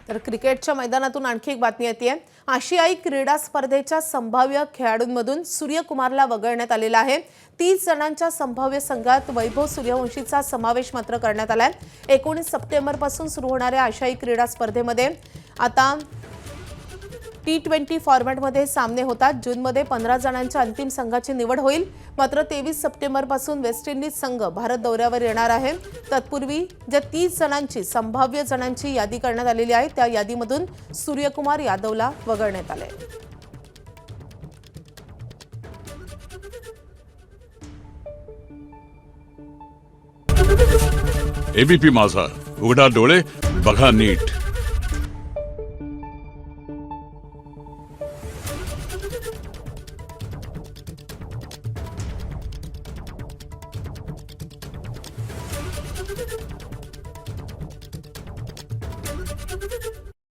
तर क्रिकेटच्या मैदानातून आणखी एक बातमी येते आहे। आशियाई क्रीडा स्पर्धेच्या संभाव्य खेळाडूंमधून सूर्यकुमारला वगळण्यात आलेला आहे। 30 जणांच्या संभाव्य संघात वैभव सूर्यवंशीचा समावेश मात्र करण्यात आलाय। 19 सप्टेंबर पासून सुरू होणाऱ्या आशियाई क्रीडा स्पर्धेमध्ये आता T20 फॉर्मॅटमध्ये सामने होतात। जूनमध्ये 15 जणांच्या अंतिम संघाची निवड होईल। मात्र 23 सप्टेंबर पासून वेस्ट इंडिज संघ भारत दौऱ्यावर येणार आहे। तत्पूर्वी ज्या 30 जणांची संभाव्य जणांची यादी करण्यात आलेली आहे त्या यादीमधून सूर्यकुमार यादवला वगळण्यात आले। एबीपी माझा, उघडा डोळे बघा नीट।